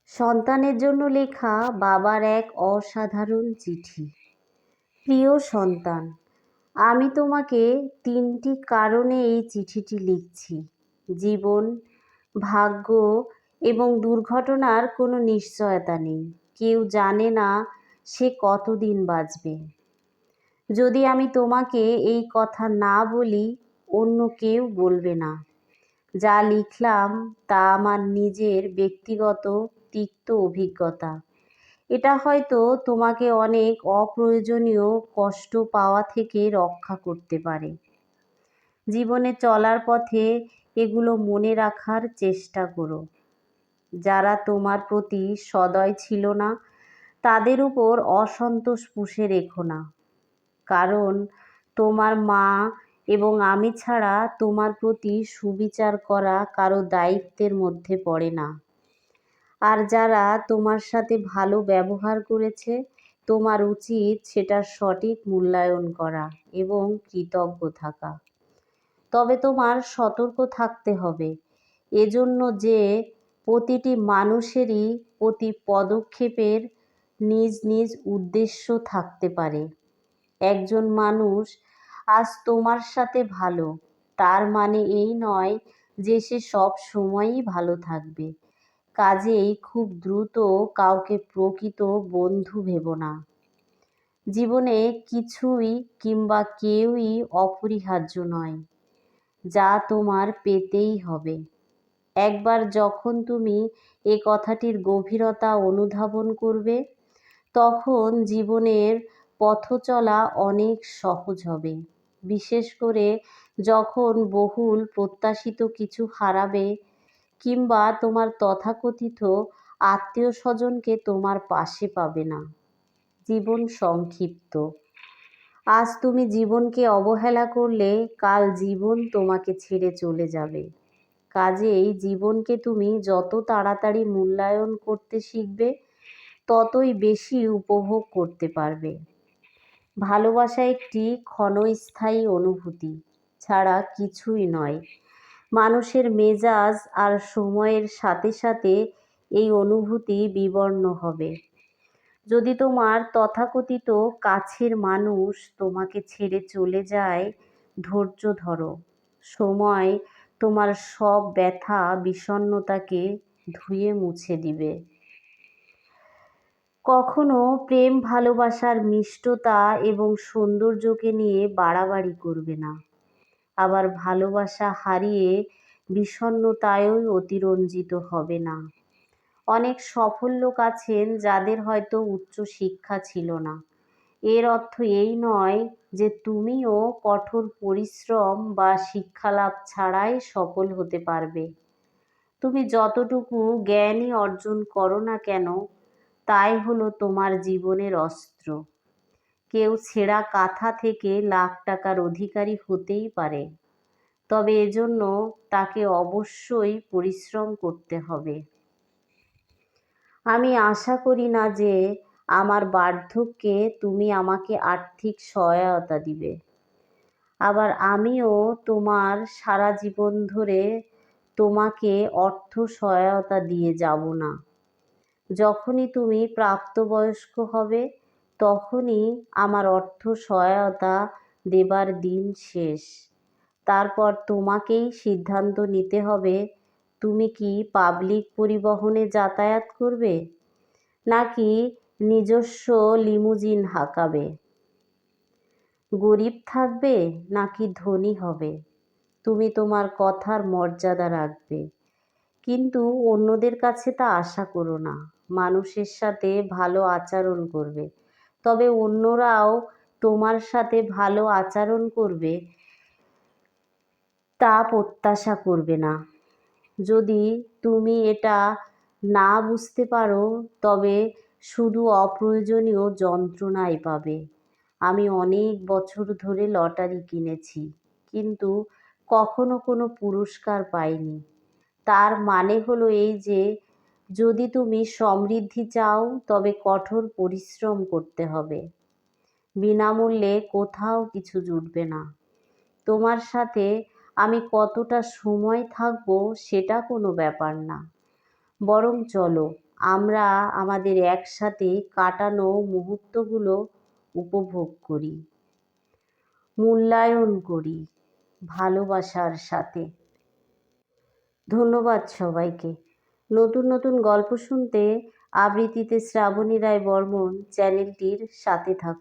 সন্তানের জন্য লেখা বাবার এক অসাধারণ চিঠি। প্রিয় সন্তান, আমি তোমাকে ৩টি কারণে এই চিঠিটি লিখছি। জীবন, ভাগ্য এবং দুর্ঘটনার কোনো নিশ্চয়তা নেই। কেউ জানে না সে কতদিন বাঁচবে। যদি আমি তোমাকে এই কথা না বলি, অন্য কেউ বলবে না। যা লিখলাম তা আমার নিজের ব্যক্তিগত তিক্ত অভিজ্ঞতা। এটা হয়তো তোমাকে অনেক অপ্রয়োজনীয় কষ্ট পাওয়া থেকে রক্ষা করতে পারে। জীবনে চলার পথে এগুলো মনে রাখার চেষ্টা করো। যারা তোমার প্রতি সদয় ছিল না, তাদের উপর অসন্তোষ পুষে রেখো না। কারণ তোমার মা এবং আমি ছাড়া তোমার প্রতি সুবিচার করা কারো দায়িত্বের মধ্যে পড়ে না। আর যারা তোমার সাথে ভালো ব্যবহার করেছে, তোমার উচিত সেটার সঠিক মূল্যায়ন করা এবং কৃতজ্ঞ থাকা। তবে তোমার সতর্ক থাকতে হবে এজন্য যে প্রতিটি মানুষেরই প্রতি পদক্ষেপের নিজ নিজ উদ্দেশ্য থাকতে পারে। একজন মানুষ আজ তোমার সাথে ভালো, তার মানে এই নয় যে সে সব সময়ই ভালো থাকবে। কাজেই খুব দ্রুত কাউকে প্রকৃত বন্ধু ভেবো না। জীবনে কিছুই কিংবা কেউই অপরিহার্য নয়, যা তোমার পেতেই হবে। একবার যখন তুমি এ কথাটির গভীরতা অনুধাবন করবে, তখন জীবনের পথ চলা অনেক সহজ হবে। বিশেষ করে যখন বহুল প্রত্যাশিত কিছু হারাবে কিংবা তোমার তথাকথিত আত্মীয় স্বজনকে তোমার পাশে পাবে না। জীবন সংক্ষিপ্ত। আজ তুমি জীবনকে অবহেলা করলে কাল জীবন তোমাকে ছেড়ে চলে যাবে। কাজেই জীবনকে তুমি যত তাড়াতাড়ি মূল্যায়ন করতে শিখবে, ততই বেশি উপভোগ করতে পারবে। ভালোবাসা একটি ক্ষণস্থায়ী অনুভূতি ছাড়া কিছুই নয়। মানুষের মেজাজ আর সময়ের সাথে সাথে এই অনুভূতি বিবর্ণ হবে। যদি তোমার তথাকথিত কাছের মানুষ তোমাকে ছেড়ে চলে যায়, ধৈর্য ধরো। সময় তোমার সব ব্যথা বিষণ্ণতাকে ধুয়ে মুছে দিবে। কখনো প্রেম ভালোবাসার মিষ্টতা এবং সৌন্দর্যকে নিয়ে বাড়াবাড়ি করবে না। আবার ভালোবাসা হারিয়ে বিষণ্ণতায়ও অতিরঞ্জিত হবে না। অনেক সফল লোক আছেন যাদের হয়তো উচ্চ শিক্ষা ছিল না। এর অর্থ এই নয় যে তুমিও কঠোর পরিশ্রম বা শিক্ষালাভ ছাড়াই সফল হতে পারবে। তুমি যতটুকু জ্ঞানই অর্জন করো না কেন, তাই হলো তোমার জীবনের অস্ত্র। কেউ ছেঁড়া কাঁথা থেকে লাখ টাকার অধিকারী হতেই পারে, তবে এজন্য তাকে অবশ্যই পরিশ্রম করতে হবে। আমি আশা করি না যে আমার বার্ধক্যে তুমি আমাকে আর্থিক সহায়তা দিবে। আবার আমিও তোমার সারা জীবন ধরে তোমাকে অর্থ সহায়তা দিয়ে যাব না। যখনই তুমি প্রাপ্তবয়স্ক হবে, তখনই আমার অর্থ সহায়তা দেবার দিন শেষ। তারপর তোমাকেই সিদ্ধান্ত নিতে হবে, তুমি কি পাবলিক পরিবহনে যাতায়াত করবে, নাকি নিজস্ব লিমুজিন হাঁকাবে, গরিব থাকবে নাকি ধনী হবে। তুমি তোমার কথার মর্যাদা রাখবে, কিন্তু অন্যদের কাছে তা আশা করো না। মানুষের সাথে ভালো আচরণ করবে, তবে অন্যরাও তোমার সাথে ভালো আচরণ করবে তা প্রত্যাশা করবে না। যদি তুমি এটা না বুঝতে পারো, তবে শুধু অপ্রয়োজনীয় যন্ত্রণাই পাবে। আমি অনেক বছর ধরে লটারি কিনেছি, কিন্তু কখনো কোনো পুরস্কার পাইনি। তার মানে হলো এই যে, যদি তুমি সমৃদ্ধি চাও, তবে কঠোর পরিশ্রম করতে হবে। বিনামূল্যে কোথাও কিছু জুটবে না। তোমার সাথে আমি কতটা সময় থাকবো সেটা কোনো ব্যাপার না। বরং চলো আমরা আমাদের একসাথে কাটানো মুহূর্তগুলো উপভোগ করি, মূল্যায়ন করি ভালোবাসার সাথে। ধন্যবাদ সবাইকে। নতুন নতুন গল্প শুনতে আবৃত্তিতে শ্রাবণী রায় বর্মন চ্যানেলটির সাথে থাকুন।